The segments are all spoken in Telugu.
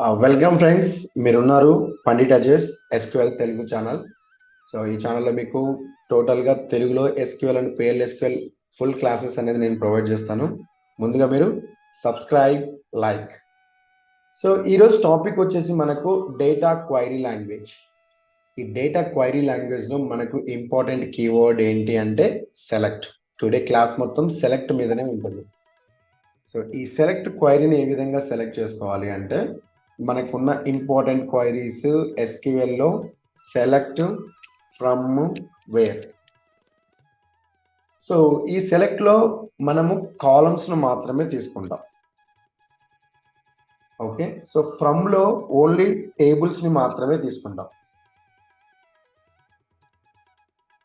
వెల్కమ్ ఫ్రెండ్స్, మీరున్నారు Pandit Ajesh SQL Telugu channel. So ఈ ఛానల్లో మీకు టోటల్గా తెలుగులో ఎస్క్యూఎల్ అండ్ పిఎల్ఎస్క్యూఎల్ ఫుల్ క్లాసెస్ అనేది నేను ప్రొవైడ్ చేస్తాను. ముందుగా మీరు సబ్స్క్రైబ్, లైక్. సో ఈరోజు టాపిక్ వచ్చేసి మనకు డేటా క్వైరీ లాంగ్వేజ్. ఈ డేటా క్వైరీ లాంగ్వేజ్లో మనకు ఇంపార్టెంట్ కీవర్డ్ ఏంటి అంటే సెలెక్ట్. టుడే క్లాస్ మొత్తం సెలెక్ట్ మీదనే ఉంటుంది. సో ఈ సెలెక్ట్ క్వైరీని ఏ విధంగా సెలెక్ట్ చేసుకోవాలి అంటే మనకున్న ఇంపార్టెంట్ క్వైరీస్ ఎస్క్యూఎల్లో సెలెక్ట్ ఫ్రమ్ వేర్. సో ఈ సెలెక్ట్లో మనము కాలమ్స్ను మాత్రమే తీసుకుంటాం. ఓకే, సో ఫ్రమ్లో ఓన్లీ టేబుల్స్ని మాత్రమే తీసుకుంటాం.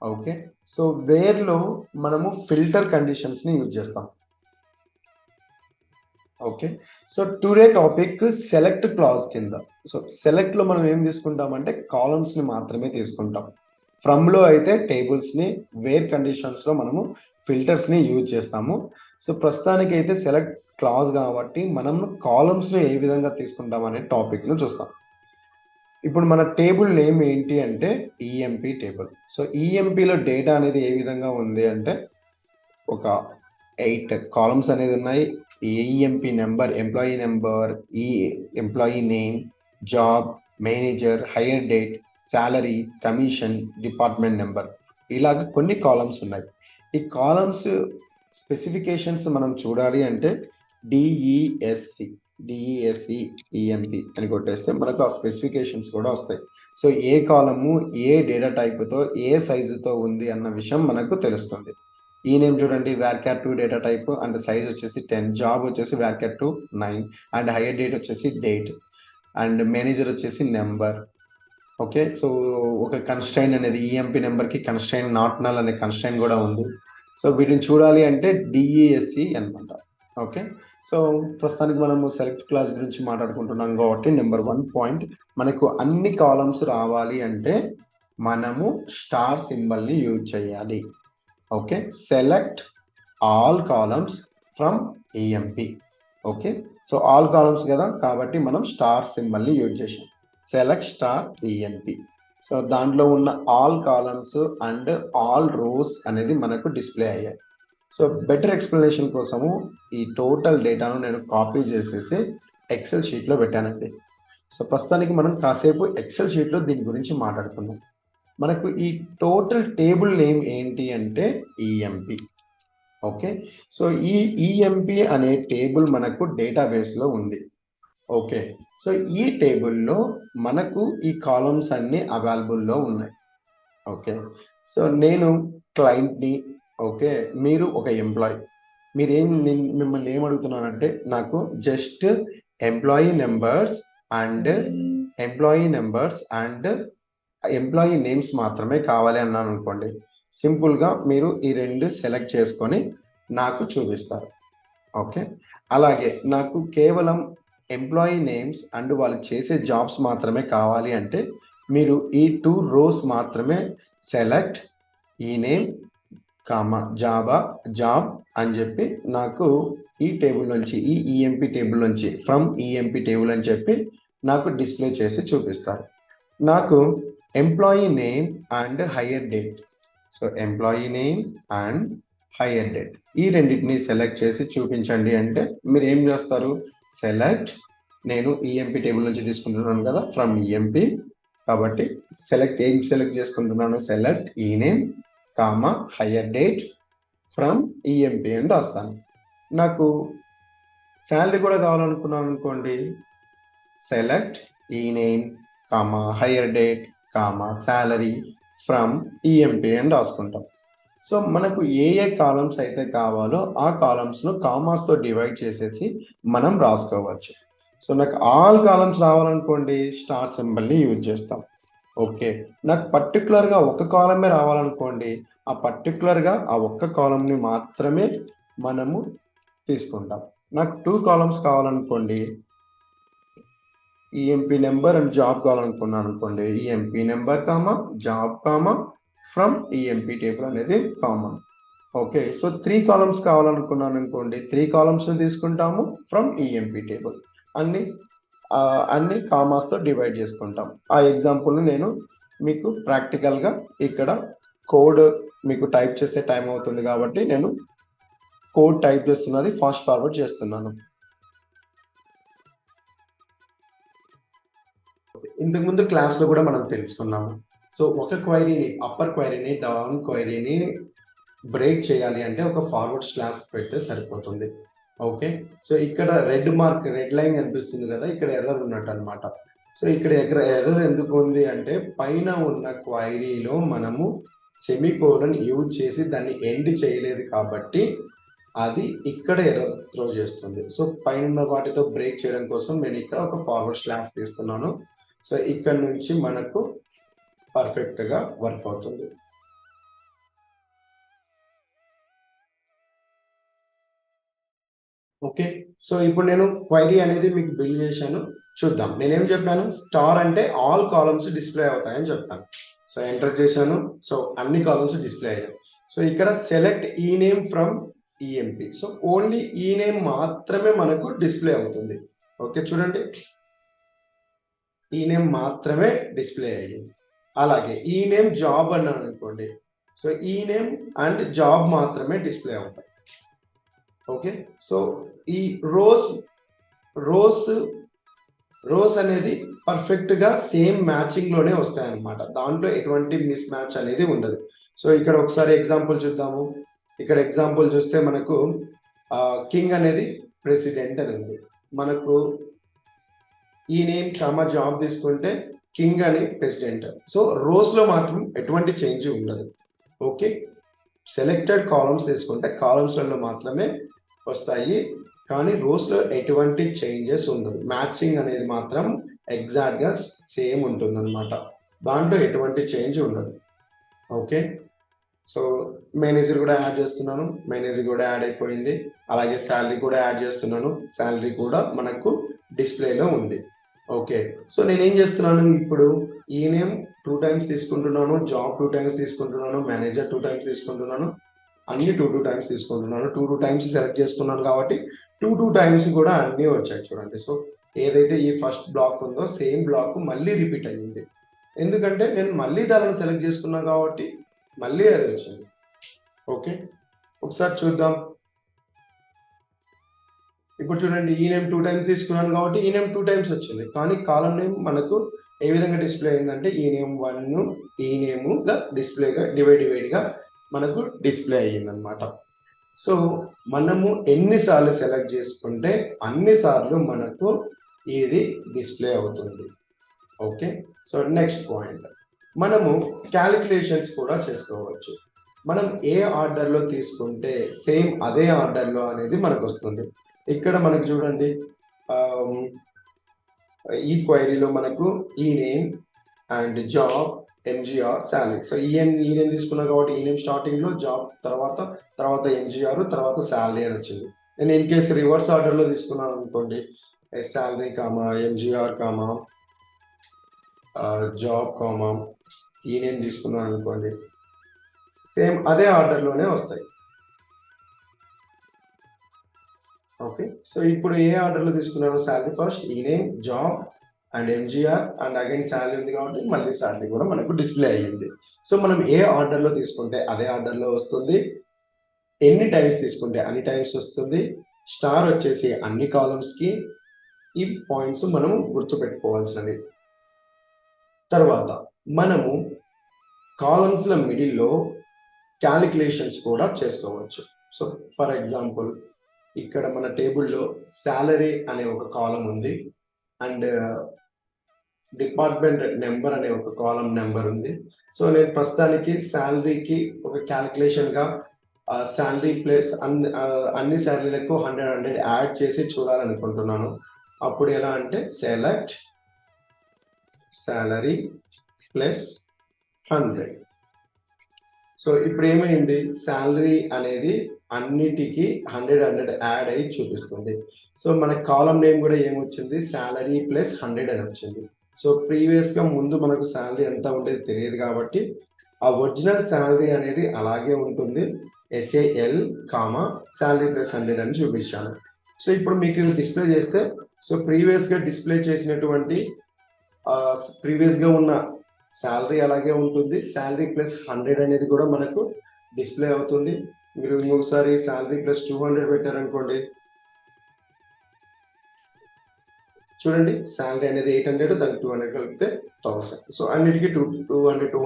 ఓకే, సో వేర్లో మనము ఫిల్టర్ కండిషన్స్ని యూజ్ చేస్తాం. Okay, so today topic select clause కింద. సో సెలెక్ట్ లో మనం ఏం తీసుకుంటామంటే కాలమ్స్ ని మాత్రమే తీసుకుంటాం. ఫ్రమ్ లో అయితే టేబుల్స్ ని, వేర్ కండిషన్స్ లో మనము ఫిల్టర్స్ ని యూజ్ చేస్తాము. సో ప్రస్తుతానికి అయితే సెలెక్ట్ క్లాజ్ కాబట్టి మనం కాలమ్స్ ని ఏ విధంగా తీసుకుంటాం అనే టాపిక్ ను చూస్తాం. ఇప్పుడు మన టేబుల్ నేమ్ ఏంటి అంటే ఈఎంపీ టేబుల్. సో ఈఎంపీలో డేటా అనేది ఏ విధంగా ఉంది అంటే ఒక 8 కాలమ్స్ అనేది ఉన్నాయి. ఈఎంపీ నెంబర్, ఎంప్లాయీ నెంబర్, ఈ employee name, job, manager, hire date, salary, commission, department number, ఇలాగ కొన్ని కాలమ్స్ ఉన్నాయి. ఈ కాలమ్స్ స్పెసిఫికేషన్స్ మనం చూడాలి అంటే డిఈఎస్సి ఈఎంపీ అని కొట్టేస్తే మనకు ఆ స్పెసిఫికేషన్స్ కూడా వస్తాయి. సో ఏ కాలము ఏ డేటా టైప్తో ఏ సైజుతో ఉంది అన్న విషయం మనకు తెలుస్తుంది. ఈ నేమ్ చూడండి, వ్యార్క్యాట్ 2 డేటా టైప్ అండ్ సైజ్ వచ్చేసి 10, జాబ్ వచ్చేసి వ్యార్క్యాట్ 2 9 అండ్ హైయర్ డేట్ వచ్చేసి డేట్ అండ్ మేనేజర్ వచ్చేసి నెంబర్. ఓకే, సో ఒక కన్స్ట్రైన్ అనేది ఈఎంపీ నెంబర్కి కన్స్ట్రైన్ నాట్ నల్ అనే కన్స్ట్రైన్ కూడా ఉంది. సో వీటిని చూడాలి అంటే డిఈఎస్సి అనమాట. ఓకే, సో ప్రస్తుతానికి మనము సెలెక్ట్ క్లాస్ గురించి మాట్లాడుకుంటున్నాం కాబట్టి నెంబర్ 1 పాయింట్, మనకు అన్ని కాలమ్స్ రావాలి అంటే మనము స్టార్ సింబల్ని యూజ్ చేయాలి. Okay, select all columns from EMP. Okay, so all columns కదా కాబట్టి మనం స్టార్ సింబల్ని యూజ్ చేసాం. Select star EMP. సో దాంట్లో ఉన్న all columns and all rose అనేది మనకు డిస్ప్లే అయ్యాయి. సో బెటర్ ఎక్స్ప్లెనేషన్ కోసము ఈ టోటల్ డేటాను నేను కాపీ చేసేసి ఎక్సెల్ షీట్లో పెట్టానండి. సో ప్రస్తుతానికి మనం కాసేపు ఎక్సెల్ షీట్లో దీని గురించి మాట్లాడుకుందాం. మనకు ఈ టోటల్ టేబుల్ నేమ్ ఏంటి అంటే ఈఎంపీ. ఓకే, సో ఈ ఈఎంపీ అనే టేబుల్ మనకు డేటాబేస్లో ఉంది. ఓకే, సో ఈ టేబుల్లో మనకు ఈ కాలమ్స్ అన్ని అవైలబుల్లో ఉన్నాయి. ఓకే, సో నేను క్లయింట్ని, ఓకే, మీరు ఒక ఎంప్లాయీ, మిమ్మల్ని ఏమడుగుతున్నానంటే నాకు just employee numbers and employee names మాత్రమే కావాలి అన్నాను అనుకోండి. సింపుల్గా మీరు ఈ రెండు సెలెక్ట్ చేసుకొని నాకు చూపిస్తారు. ఓకే, అలాగే నాకు కేవలం ఎంప్లాయీ నేమ్స్ అండ్ వాళ్ళు చేసే జాబ్స్ మాత్రమే కావాలి అంటే మీరు ఈ 2 రోస్ మాత్రమే సెలెక్ట్ ఈ నేమ్ కామా జాబ్ అని చెప్పి నాకు ఈ టేబుల్ నుంచి, ఈ ఈఎంపీ టేబుల్ నుంచి ఫ్రమ్ ఈఎంపీ టేబుల్ అని చెప్పి నాకు డిస్ప్లే చేసి చూపిస్తారు. నాకు employee name and higher date, so employee name and higher date ఈ రెండింటిని సెలెక్ట్ చేసి చూపించండి అంటే మీరు ఏం చేస్తారు, సెలెక్ట్, నేను ఈఎంపీ టేబుల్ నుంచి తీసుకుంటున్నాను కదా ఫ్రమ్ ఈఎంపీ కాబట్టి ఏం సెలెక్ట్ చేసుకుంటున్నాను, సెలెక్ట్ ఈ name comma hire date from EMP అని రాస్తాను. నాకు శాలరీ కూడా కావాలనుకున్నాను అనుకోండి, సెలెక్ట్ ఈ name comma hire date comma salary from EMP అని రాసుకుంటాం. సో మనకు ఏ కాలమ్స్ అయితే కావాలో ఆ కాలమ్స్ను కామాస్తో డివైడ్ చేసేసి మనం రాసుకోవచ్చు. సో నాకు ఆల్ కాలమ్స్ రావాలనుకోండి స్టార్ సింబల్ని యూజ్ చేస్తాం. ఓకే, నాకు పర్టికులర్గా ఒక కాలమే రావాలనుకోండి, ఆ పర్టికులర్గా ఆ ఒక్క కాలంని మాత్రమే మనము తీసుకుంటాం. నాకు 2 కాలమ్స్ కావాలనుకోండి, ఈఎంపీ నెంబర్ అండ్ జాబ్ కావాలనుకున్నాను అనుకోండి, EMP number comma job comma from EMP table అనేది కామన్. ఓకే, సో 3 కాలమ్స్ కావాలనుకున్నాను అనుకోండి, 3 కాలమ్స్ తీసుకుంటాము ఫ్రమ్ ఈఎంపీ టేబుల్. అన్ని అన్ని కామాస్తో డివైడ్ చేసుకుంటాం. ఆ ఎగ్జాంపుల్ని నేను మీకు ప్రాక్టికల్గా ఇక్కడ కోడ్ మీకు టైప్ చేస్తే టైం అవుతుంది కాబట్టి నేను కోడ్ టైప్ చేస్తున్నది ఫాస్ట్ ఫార్వర్డ్ చేస్తున్నాను. ఇంతకుముందు క్లాస్లో కూడా మనం తెలుసుకున్నాము. సో ఒక క్వైరీని, అప్పర్ క్వైరీని, డౌన్ క్వైరీని బ్రేక్ చేయాలి అంటే ఒక ఫార్వర్డ్ స్లాష్ పెడితే సరిపోతుంది. ఓకే, సో ఇక్కడ రెడ్ లైన్ కనిపిస్తుంది కదా, ఇక్కడ ఎర్రర్ ఉన్నట్టు అనమాట. సో ఇక్కడ ఎర్రర్ ఎందుకు ఉంది అంటే పైన ఉన్న క్వైరీలో మనము సెమీకోలన్ యూజ్ చేసి దాన్ని ఎండ్ చేయలేదు కాబట్టి అది ఇక్కడ ఎర్రర్ త్రో చేస్తుంది. సో పైన వాటితో బ్రేక్ చేయడం కోసం నేను ఇక్కడ ఒక ఫార్వర్డ్ స్లాష్ తీసుకున్నాను. సో ఇక్కడ నుంచి మనకు పర్ఫెక్ట్ గా వర్క్ అవుతుంది. ఓకే, సో ఇప్పుడు నేను క్వైరీ అనేది మీకు బిల్డ్ చేశాను. చూద్దాం, నేనేం చెప్పాను, స్టార్ అంటే ఆల్ కాలమ్స్ డిస్ప్లే అవుతాయని చెప్పాను. సో ఎంటర్ చేశాను, సో అన్ని కాలమ్స్ డిస్ప్లే అయ్యాయి. సో ఇక్కడ సెలెక్ట్ ఈ name from EMP, so only ఈ నేమ్ మాత్రమే మనకు డిస్ప్లే అవుతుంది. ఓకే, చూడండి, ఈ నేమ్ మాత్రమే డిస్ప్లే అయ్యింది. అలాగే ఈ నేమ్ జాబ్ అన్నాను అనుకోండి, సో ఈ నేమ్ అండ్ జాబ్ మాత్రమే డిస్ప్లే అవుతాయి. ఓకే, సో ఈ రోస్ అనేది పర్ఫెక్ట్ గా సేమ్ మ్యాచింగ్ లోనే వస్తాయి అన్నమాట. దాంట్లో ఎటువంటి మిస్ మ్యాచ్ అనేది ఉండదు. సో ఇక్కడ ఒకసారి ఎగ్జాంపుల్ చూద్దాము. ఇక్కడ ఎగ్జాంపుల్ చూస్తే మనకు కింగ్ అనేది ప్రెసిడెంట్ అని ఉంది. మనకు ఈ నేమ్ కామా జాబ్ తీసుకుంటే కింగ్ అని ప్రెసిడెంట్. సో రోస్ లో మాత్రం ఎటువంటి చేంజ్ ఉండదు. ఓకే, సెలెక్టెడ్ కాలమ్స్ తీసుకుంటే కాలమ్స్లలో మాత్రమే వస్తాయి, కానీ రోస్ లో ఎటువంటి చేంజెస్ ఉండదు. మ్యాచింగ్ అనేది మాత్రం ఎగ్జాక్ట్ గా సేమ్ ఉంటుంది అనమాట, దాంట్లో ఎటువంటి చేంజ్ ఉండదు. ఓకే, సో మేనేజర్ కూడా యాడ్ చేస్తున్నాను, మేనేజర్ కూడా యాడ్ అయిపోయింది. అలాగే శాలరీ కూడా యాడ్ చేస్తున్నాను, శాలరీ కూడా మనకు డిస్ప్లేలో ఉంది. ఓకే, సో నేనేం చేస్తున్నాను, ఇప్పుడు ఈ నేమ్ 2 times తీసుకుంటున్నాను, జాబ్ 2 times తీసుకుంటున్నాను, మేనేజర్ 2 times తీసుకుంటున్నాను, అన్ని 2 times తీసుకుంటున్నాను. 2 times సెలెక్ట్ చేసుకున్నాను కాబట్టి 2 times కూడా అన్నీ వచ్చాయి. చూడండి, సో ఏదైతే ఈ ఫస్ట్ బ్లాక్ ఉందో సేమ్ బ్లాక్ మళ్ళీ రిపీట్ అయ్యింది. ఎందుకంటే నేను మళ్ళీ దానిని సెలెక్ట్ చేసుకున్నాను కాబట్టి మళ్ళీ అది వచ్చింది. ఓకే, ఒకసారి చూద్దాం. ఇప్పుడు చూడండి, ఈ నేమ్ 2 times తీసుకున్నాను కాబట్టి ఈ నేమ్ 2 times వచ్చింది, కానీ కాలం నేమ్ మనకు ఏ విధంగా డిస్ప్లే అయిందంటే ఈ నేమ్ 1 ఈ నేమ్ గా డిస్ప్లేగా డివైడ్ గా మనకు డిస్ప్లే అయ్యింది అనమాట. సో మనము ఎన్నిసార్లు సెలెక్ట్ చేసుకుంటే అన్నిసార్లు మనకు ఇది డిస్ప్లే అవుతుంది. ఓకే, సో నెక్స్ట్ పాయింట్, మనము క్యాలిక్యులేషన్స్ కూడా చేసుకోవచ్చు. మనం ఏ ఆర్డర్లో తీసుకుంటే సేమ్ అదే ఆర్డర్లో అనేది మనకు వస్తుంది. ఇక్కడ మనకు చూడండి, ఈ క్వైరీలో మనకు ఈ name and job, MGR, salary. So ఈ నేమ్ తీసుకున్నాను కాబట్టి ఈ నేమ్ స్టార్టింగ్ లో, జాబ్ తర్వాత ఎంజిఆర్, తర్వాత శాలరీ అని వచ్చింది. నేను ఇన్ కేసు రివర్స్ ఆర్డర్ లో తీసుకున్నాను అనుకోండి, salary comma MGR comma job comma ఈ నేమ్ తీసుకున్నాను అనుకోండి, సేమ్ అదే ఆర్డర్ లోనే వస్తాయి. ఓకే, సో ఇప్పుడు ఏ ఆర్డర్ లో తీసుకున్నాను, శాలరీ ఫస్ట్, ఈ name, job and MGR and again salary ఉంది కాబట్టి మళ్ళీ శాలరీ కూడా మనకు డిస్ప్లే అయ్యింది. సో మనం ఏ ఆర్డర్ లో తీసుకుంటే అదే ఆర్డర్ లో వస్తుంది, ఎన్ని టైమ్స్ తీసుకుంటే అన్ని టైమ్స్ వస్తుంది. స్టార్ వచ్చేసి అన్ని కాలమ్స్ కి. ఈ పాయింట్స్ మనము గుర్తు పెట్టుకోవాల్సినవి. తర్వాత మనము కాలమ్స్ ల మిడిల్లో క్యాలిక్యులేషన్స్ కూడా చేసుకోవచ్చు. సో ఫర్ ఎగ్జాంపుల్, ఇక్కడ మన టేబుల్లో శాలరీ అనే ఒక కాలం ఉంది అండ్ డిపార్ట్మెంట్ నెంబర్ అనే ఒక కాలం నెంబర్ ఉంది. సో నేను ప్రస్తుతానికి శాలరీకి ఒక క్యాలిక్యులేషన్ గా శాలరీ ప్లస్ అన్ని శాలరీలకు 100 యాడ్ చేసి చూడాలనుకుంటున్నాను. అప్పుడు ఎలా అంటే సెలెక్ట్ శాలరీ ప్లస్ 100. సో ఇప్పుడు ఏమైంది, శాలరీ అనేది అన్నిటికీ 100 యాడ్ అయ్యి చూపిస్తుంది. సో మన కాలం నేమ్ కూడా ఏమొచ్చింది, శాలరీ ప్లస్ 100 అని వచ్చింది. సో ప్రీవియస్ గా ముందు మనకు శాలరీ ఎంత ఉండేది తెలియదు కాబట్టి ఆ ఒరిజినల్ శాలరీ అనేది అలాగే ఉంటుంది, SAL కామా శాలరీ ప్లస్ 100 అని చూపించాను. సో ఇప్పుడు మీకు డిస్ప్లే చేస్తే సో ప్రీవియస్ గా డిస్ప్లే చేసినటువంటి ప్రీవియస్ గా ఉన్న శాలరీ అలాగే ఉంటుంది. శాలరీ ప్లస్ 100 అనేది కూడా మనకు డిస్ప్లే అవుతుంది. మీరు ఇంకొకసారి శాలరీ ప్లస్ 200 పెట్టారనుకోండి, చూడండి శాలరీ అనేది 800, దానికి 200 కలిపితే 1000. సో అన్నిటికీ 200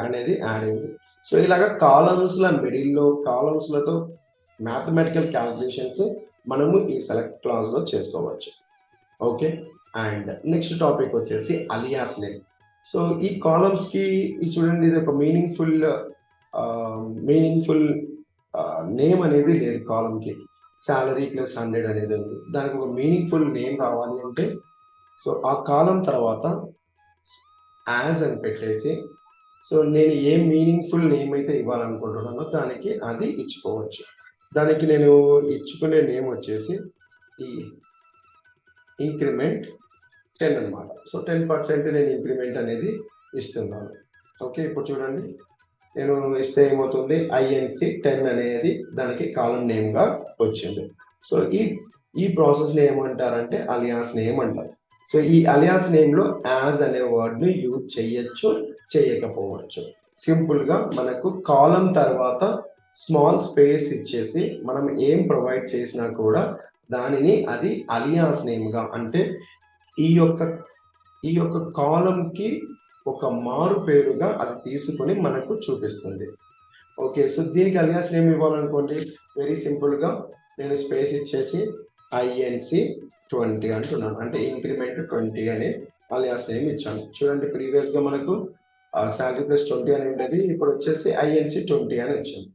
అనేది యాడ్ అయింది. సో ఇలాగా కాలమ్స్ ల మిడిల్లో కాలమ్స్ లతో మ్యాథమెటికల్ క్యాల్కులేషన్స్ మనము ఈ సెలెక్ట్ క్లాస్ లో చేసుకోవచ్చు. ఓకే, అండ్ నెక్స్ట్ టాపిక్ వచ్చేసి అలియాస్ నేమ్. సో ఈ కాలమ్స్ కి చూడండి, ఇది ఒక మీనింగ్ఫుల్ నేమ్ అనేది లేదు కాలమ్ కి. శాలరీ ప్లస్ 100 అనేది ఉంది, దానికి ఒక మీనింగ్ఫుల్ నేమ్ రావాలి అంటే సో ఆ కాలం తర్వాత యాజ్ అని పెట్టేసి, సో నేను ఏ మీనింగ్ఫుల్ నేమ్ అయితే ఇవ్వాలనుకుంటున్నానో దానికి అది ఇచ్చుకోవచ్చు. దానికి నేను ఇచ్చుకునే నేమ్ వచ్చేసి ఈ ఇంక్రిమెంట్ 10 అనమాట. సో 10% నేను ఇంక్రిమెంట్ అనేది ఇస్తున్నాను. ఓకే, ఇప్పుడు చూడండి నేను ఇస్తే ఏమవుతుంది, ఐఎన్సి 10 అనేది దానికి కాలం నేమ్ గా వచ్చింది. సో ఈ ప్రాసెస్ ని ఏమంటారంటే అలియాస్ నేమ్ అంటారు. సో ఈ అలియాస్ నేమ్ లో యాజ్ అనే వర్డ్ ని యూజ్ చేయొచ్చు, చేయకపోవచ్చు. సింపుల్ గా మనకు కాలం తర్వాత స్మాల్ స్పేస్ ఇచ్చేసి మనం ఏం ప్రొవైడ్ చేసినా కూడా దానిని అది అలియాస్ నేమ్ గా, అంటే ఈ యొక్క కాలం కి ఒక మారు పేరుగా అది తీసుకొని మనకు చూపిస్తుంది. ఓకే, సో దీనికి అలియాస్ నేమ్ ఇవ్వాలనుకోండి, వెరీ సింపుల్ గా నేను స్పేస్ ఇచ్చేసి ఐఎన్సి 20 అంటున్నాను, అంటే ఇంక్రిమెంట్ 20 అని అలియాస్ నేమ్ ఇచ్చాను. చూడండి ప్రీవియస్ గా మనకు శాలరీ ప్లస్ 20 అని ఉండేది, ఇప్పుడు వచ్చేసి ఐఎన్సి 20 అని వచ్చింది.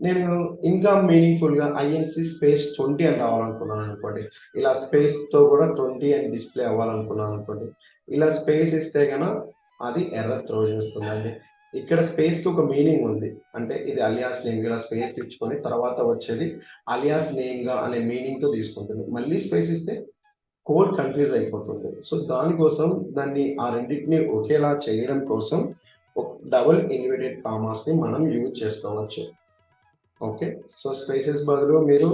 నేను ఇంకా మీనింగ్ఫుల్ గా ఐఎన్సి స్పేస్ 20 అని రావాలనుకున్నాను అనుకోండి, ఇలా స్పేస్ తో కూడా 20 అని డిస్ప్లే అవ్వాలనుకున్నాను అనుకోండి, ఇలా స్పేస్ ఇస్తే గన అది ఎర్రర్ త్రో చేస్తుందండి. ఇక్కడ స్పేస్ కి ఒక మీనింగ్ ఉంది, అంటే ఇది అలియాస్ నేమ్, ఇలా స్పేస్ తెచ్చుకొని తర్వాత వచ్చేది అలియాస్ నేమ్ గా అనే మీనింగ్ తో తీసుకుంటుంది. మళ్ళీ స్పేస్ ఇస్తే కోడ్ కన్ఫ్యూజ్ అయిపోతుంది. సో దానికోసం దాన్ని ఆ రెండింటిని ఒకేలా చేయడం కోసం డబుల్ ఇన్వర్టెడ్ కామాస్ ని మనం యూజ్ చేసుకోవచ్చు. ఓకే, సో స్పేసెస్ బదులు మీరు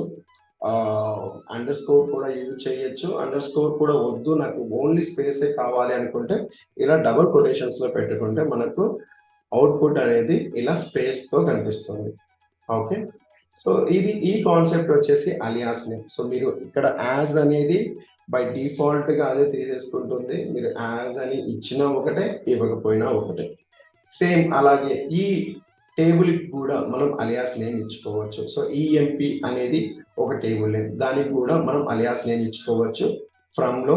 అండర్ స్కోర్ కూడా యూజ్ చేయొచ్చు. అండర్ స్కోర్ కూడా వద్దు, నాకు ఓన్లీ స్పేసే కావాలి అనుకుంటే ఇలా డబుల్ కొటేషన్స్ లో పెట్టుకుంటే మనకు అవుట్పుట్ అనేది ఇలా స్పేస్ తో కనిపిస్తుంది. ఓకే, సో ఈ కాన్సెప్ట్ వచ్చేసి అలియాస్ నేమ్. సో మీరు ఇక్కడ యాజ్ అనేది బై డిఫాల్ట్ గా అదే తీసేసుకుంటుంది, మీరు యాజ్ అని ఇచ్చినా ఒకటే, ఇవ్వకపోయినా ఒకటే. సేమ్ అలాగే ఈ టేబుల్ కూడా మనం అలియాస్ నేమ్ ఇచ్చుకోవచ్చు. సో ఈఎంపి అనేది ఒక టేబుల్ నేమ్, దానికి కూడా మనం అలియాస్ నేమ్ ఇచ్చుకోవచ్చు. ఫ్రమ్ లో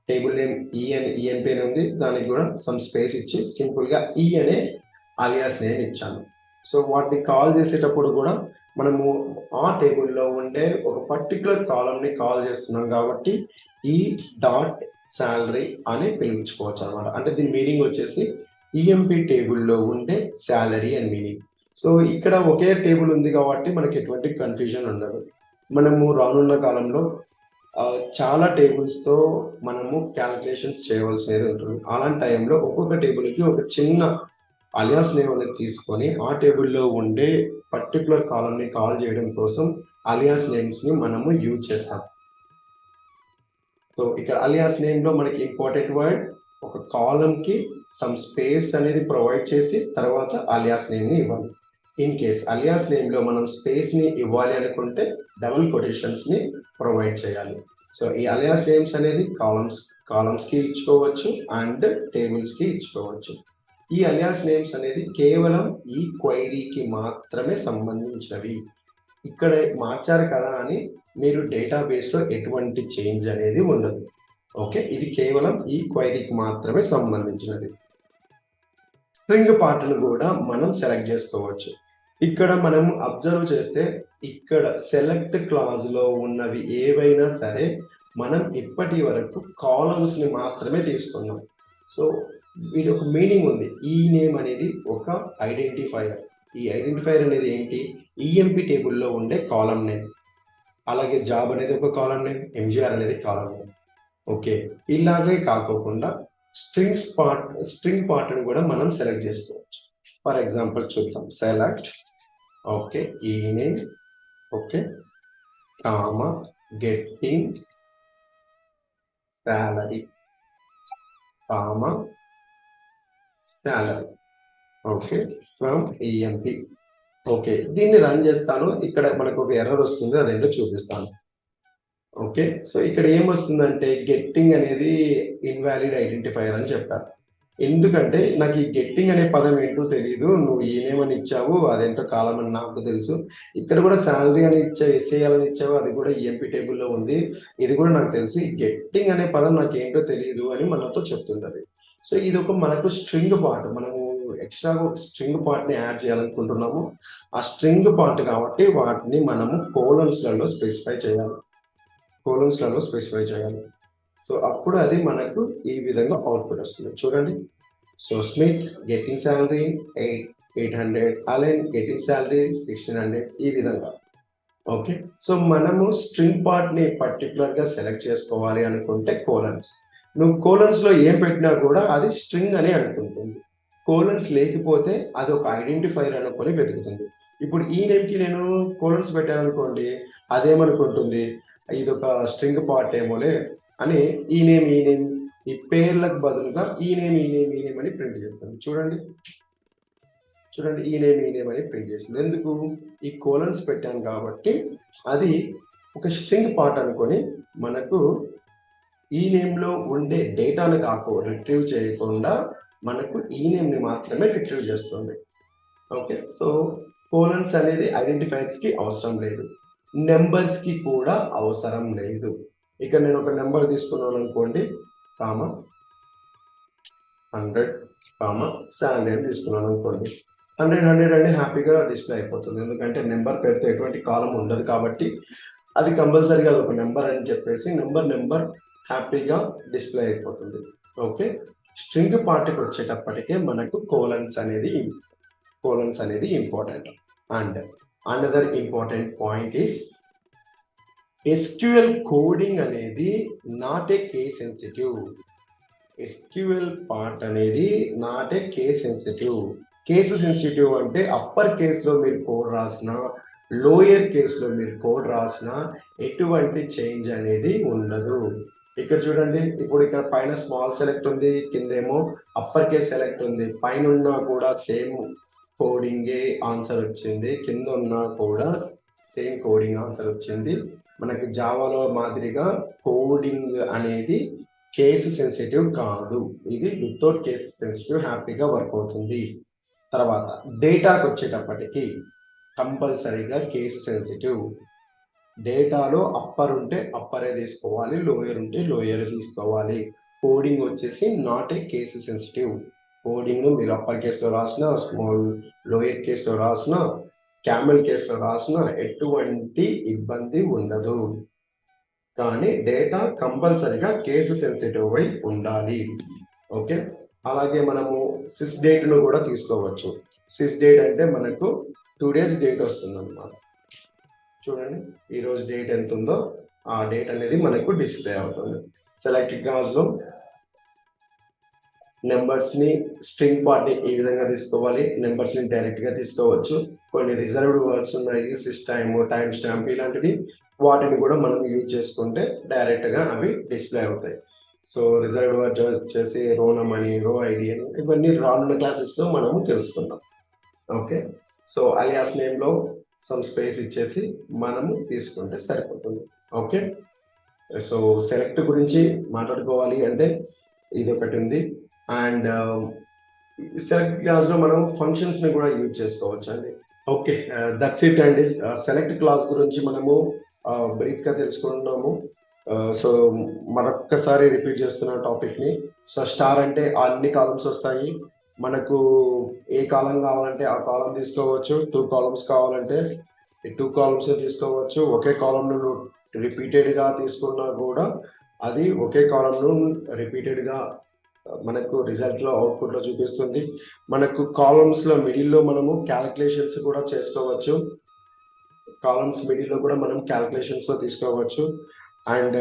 టేబుల్ నేమ్ ఈఎంపి అని ఉంది, దానికి కూడా సమ్ స్పేస్ ఇచ్చి సింపుల్ గా ఈ అనే అలియాస్ నేమ్ ఇచ్చాను. సో వాటిని కాల్ చేసేటప్పుడు కూడా మనము ఆ టేబుల్లో ఉండే ఒక పర్టికులర్ కాలం ని కాల్ చేస్తున్నాం కాబట్టి ఈ డాట్ శాలరీ అని పిలుచుకోవచ్చు అనమాట. అంటే దీని మీనింగ్ వచ్చేసి ఈఎంపి టేబుల్లో ఉండే శాలరీ అని మీనింగ్. సో ఇక్కడ ఒకే టేబుల్ ఉంది కాబట్టి మనకి ఎటువంటి కన్ఫ్యూజన్ ఉండదు. మనము రానున్న కాలంలో చాలా టేబుల్స్ తో మనము క్యాలిక్యులేషన్స్ చేయవలసినది ఉంటుంది. అలాంటి టైంలో ఒక్కొక్క టేబుల్ కి ఒక చిన్న అలియాస్ నేమ్ అనేది తీసుకొని ఆ టేబుల్లో ఉండే పర్టికులర్ కాలం ని కాల్ చేయడం కోసం అలియాస్ నేమ్స్ ని మనము యూజ్ చేస్తాం. సో ఇక్కడ అలియాస్ నేమ్ లో మనకి ఇంపార్టెంట్ వర్డ్, ఒక కాలం కి సమ్ స్పేస్ అనేది ప్రొవైడ్ చేసి తర్వాత అలియాస్ నేమ్ ని ఇవ్వాలి. ఇన్ కేస్ అలియాస్ నేమ్ లో మనం స్పేస్ ని ఇవ్వాలి అనుకుంటే డబుల్ కొటేషన్స్ ని ప్రొవైడ్ చేయాలి. సో ఈ అలియాస్ నేమ్స్ అనేది కాలమ్స్ కి ఇచ్చుకోవచ్చు అండ్ టేబుల్స్ కి ఇచ్చుకోవచ్చు. ఈ అలియాస్ నేమ్స్ అనేది కేవలం ఈ క్వైరీకి మాత్రమే సంబంధించినవి. ఇక్కడ మార్చారు కదా అని మీరు డేటాబేస్ లో ఎటువంటి చేంజ్ అనేది ఉండదు. ఓకే, ఇది కేవలం ఈ క్వైరీకి మాత్రమే సంబంధించినది. స్ట్రింగ్ పార్ట్ను కూడా మనం సెలెక్ట్ చేసుకోవచ్చు. ఇక్కడ మనం అబ్జర్వ్ చేస్తే ఇక్కడ సెలెక్ట్ క్లాజ్ లో ఉన్నవి ఏవైనా సరే మనం ఇప్పటి వరకు కాలమ్స్ ని మాత్రమే తీసుకున్నాం. సో వీటి ఒక మీనింగ్ ఉంది. ఈ నేమ్ అనేది ఒక ఐడెంటిఫైయర్. ఈ ఐడెంటిఫైయర్ అనేది ఏంటి, ఈఎంపి టేబుల్లో ఉండే కాలం నేమ్, అలాగే జాబ్ అనేది ఒక కాలం నేమ్, ఎంజిఆర్ అనేది కాలం నేమ్. ఓకే, ఇలాగే కాకోకుండా స్ట్రింగ్ పార్ట్ ని కూడా మనం సెలెక్ట్ చేసుకోవచ్చు. ఫర్ ఎగ్జాంపుల్ చూద్దాం, సెలెక్ట్ ఓకే ఈ name okay comma getting salary, comma, salary. Okay, from EMP. Okay, దీన్ని రన్ చేస్తాను. ఇక్కడ మనకు ఒక ఎర్రర్ వస్తుంది, అదేంటో చూపిస్తాను. ఓకే, సో ఇక్కడ ఏమొస్తుందంటే గెట్టింగ్ అనేది ఇన్వాలిడ్ ఐడెంటిఫైయర్ అని చెప్పారు. ఎందుకంటే నాకు ఈ గెట్టింగ్ అనే పదం ఏంటో తెలియదు, నువ్వు ఏమని ఇచ్చావు అదేంటో కాలం అని నాకు తెలుసు. ఇక్కడ కూడా శాలరీ అని ఇచ్చా, ఎస్ఏఎల్ అని ఇచ్చావు, అది కూడా ఈఎంపీ టేబుల్లో ఉంది, ఇది కూడా నాకు తెలుసు. ఈ గెట్టింగ్ అనే పదం నాకు ఏంటో తెలియదు అని మనతో చెప్తుంది. సో ఇది ఒక మనకు స్ట్రింగ్ పార్ట్, మనము ఎక్స్ట్రా ఒక స్ట్రింగ్ పార్ట్ ని యాడ్ చేయాలనుకుంటున్నాము. ఆ స్ట్రింగ్ పార్ట్ కాబట్టి వాటిని మనము కోలన్స్లలో స్పెసిఫై చేయాలి, కోలన్స్లలో స్పెసిఫై చేయాలి. సో అప్పుడు అది మనకు ఈ విధంగా అవుట్పుట్ వస్తుంది. చూడండి, so Smith getting salary 800, Allen getting salary 1600, ఈ విధంగా. ఓకే, సో మనము స్ట్రింగ్ పార్ట్ ని పర్టికులర్ గా సెలెక్ట్ చేసుకోవాలి అనుకుంటే కోలన్స్, నువ్వు కోలన్స్ లో ఏం పెట్టినా కూడా అది స్ట్రింగ్ అని అనుకుంటుంది. కోలన్స్ లేకపోతే అది ఒక ఐడెంటిఫైర్ అనుకొని వెతుకుతుంది. ఇప్పుడు ఈ నేమ్ కి నేను కోలన్స్ పెట్టాను అదేమనుకుంటుంది, ఇది ఒక స్ట్రింగ్ పార్ట్ ఏమోలే అని ఈ నేమ్ ఈ పేర్లకు బదులుగా ఈ నేమ్ అని ప్రింట్ చేస్తుంది. చూడండి, ఈ నేమ్ అని ప్రింట్ చేస్తుంది. ఎందుకు, ఈ కోలన్స్ పెట్టాను కాబట్టి అది ఒక స్ట్రింగ్ పార్ట్ అనుకొని మనకు ఈ నేమ్ లో ఉండే డేటాను రిట్రీవ్ చేయకుండా మనకు ఈ నేమ్ ని మాత్రమే రిట్రీవ్ చేస్తుంది. ఓకే, సో కోలన్స్ అనేది ఐడెంటిఫైర్స్ కి అవసరం లేదు, నెంబర్స్ కి కూడా అవసరం లేదు. ఇక్కడ నేను ఒక నెంబర్ తీసుకున్నాను అనుకోండి, 100, శాలరీ అని తీసుకున్నాను అనుకోండి, 100 అని హ్యాపీగా డిస్ప్లే అయిపోతుంది. ఎందుకంటే నెంబర్ పెడితే ఎటువంటి కాలం ఉండదు కాబట్టి అది కంపల్సరీగా అది ఒక నెంబర్ అని చెప్పేసి నెంబర్ హ్యాపీగా డిస్ప్లే అయిపోతుంది. ఓకే, స్ట్రింగ్ పార్ట్కి వచ్చేటప్పటికే మనకు కోలన్స్ అనేది important. And another important point is SQL coding అనేది not a case sensitive. SQL part అనేది not a case sensitive. Case sensitive అంటే అప్పర్ కేసులో మీరు కోడ్ రాసినా, లోయర్ కేసులో మీరు కోడ్ రాసినా ఎటువంటి చేంజ్ అనేది ఉండదు. ఇక్కడ చూడండి, ఇప్పుడు ఇక్కడ పైన స్మాల్ సెలెక్ట్ ఉంది, కిందేమో అప్పర్ కేస్ సెలెక్ట్ ఉంది. పైన ఉన్నా కూడా సేమ్ కోడింగే ఆన్సర్ వచ్చింది, కింద ఉన్నా కూడా సేమ్ కోడింగ్ ఆన్సర్ వచ్చింది. మనకి జావాలో మాదిరిగా కోడింగ్ అనేది కేసు సెన్సిటివ్ కాదు, ఇది వితౌట్ కేసు సెన్సిటివ్ హ్యాపీగా వర్క్ అవుతుంది. తర్వాత డేటాకి వచ్చేటప్పటికి కంపల్సరీగా కేసు సెన్సిటివ్. డేటాలో అప్పర్ ఉంటే అప్పరే తీసుకోవాలి, లోయర్ ఉంటే లోయర్ తీసుకోవాలి. కోడింగ్ వచ్చేసి not a case sensitive. Coding మీరు అప్పర్ కేసులో రాసినా, స్మాల్ లోయర్ కేసులో రాసినా, క్యామెల్ కేసులో రాసినా ఎటువంటి ఇబ్బంది ఉండదు. కానీ డేటా కంపల్సరీగా కేసు సెన్సిటివ్ అయి ఉండాలి. ఓకే, అలాగే మనము సిస్ డేట్ ను కూడా తీసుకోవచ్చు. సిస్ డేట్ అంటే మనకు 2 days డేట్ వస్తుంది అన్నమాట. చూడండి, ఈ రోజు డేట్ ఎంత ఉందో ఆ డేట్ అనేది మనకు డిస్ప్లే అవుతుంది. సెలెక్ట్ క్లాస్ లో నెంబర్స్ ని స్ట్రింగ్ పార్ట్ ని ఈ విధంగా తీసుకోవాలి, నెంబర్స్ ని డైరెక్ట్ గా తీసుకోవచ్చు. కొన్ని రిజర్వ్డ్ వర్డ్స్ ఉన్నాయి, సిస్టైమ్, టైం స్టాంప్ ఇలాంటివి, వాటిని కూడా మనం యూజ్ చేసుకుంటే డైరెక్ట్ గా అవి డిస్ప్లే అవుతాయి. సో రిజర్వ్డ్ వర్డ్ వచ్చేసి రోనమ్ అని, రో ఐడి అని, ఇవన్నీ రానున్న క్లాసెస్ లో మనము తెలుసుకుందాం. ఓకే, సో అలియాస్ నేమ్ లో సమ్ స్పేస్ ఇచ్చేసి మనము తీసుకుంటే సరిపోతుంది. ఓకే, సో సెలెక్ట్ గురించి మాట్లాడుకోవాలి అంటే ఇది ఒకటి ఉంది. అండ్ సెలెక్ట్ క్లాస్ లో మనం ఫంక్షన్స్ ని కూడా యూజ్ చేసుకోవచ్చు అండి. ఓకే, దట్స్ ఇట్ అండి. సెలెక్ట్ క్లాస్ గురించి మనము బ్రీఫ్ గా తెలుసుకున్నాము. సో మరొక్కసారి రిపీట్ చేస్తున్న టాపిక్ ని. సో స్టార్ అంటే అన్ని కాలమ్స్ వస్తాయి, మనకు ఏ కాలం కావాలంటే ఆ కాలం తీసుకోవచ్చు, 2 columns కావాలంటే 2 columns తీసుకోవచ్చు. ఒకే కాలం ను రిపీటెడ్ గా తీసుకున్నా కూడా అది ఒకే కాలం ను రిపీటెడ్ గా మనకు రిజల్ట్ లో అవుట్పుట్ లో చూపిస్తుంది. మనకు కాలమ్స్ లో మిడిల్ లో మనము క్యాలిక్యులేషన్స్ కూడా చేసుకోవచ్చు, కాలమ్స్ మిడిల్ లో కూడా మనం క్యాలిక్యులేషన్స్ లో తీసుకోవచ్చు. అండ్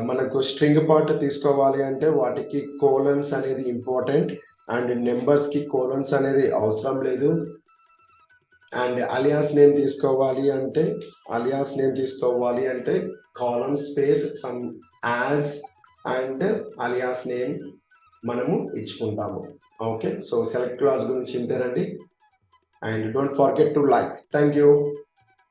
మనకు స్ట్రింగ్ పార్ట్ తీసుకోవాలి అంటే వాటికి కోలన్స్ అనేది ఇంపార్టెంట్, అండ్ నెంబర్స్ కి కోలన్స్ అనేది అవసరం లేదు. అండ్ అలియాస్ నేమ్ తీసుకోవాలి అంటే column space some as and alias name మనము ఇచ్చుకుంటాము. ఓకే, సో సెలెక్ట్ క్లాజ్ గురించి ఇంతేనండి. And don't forget to like. Thank you.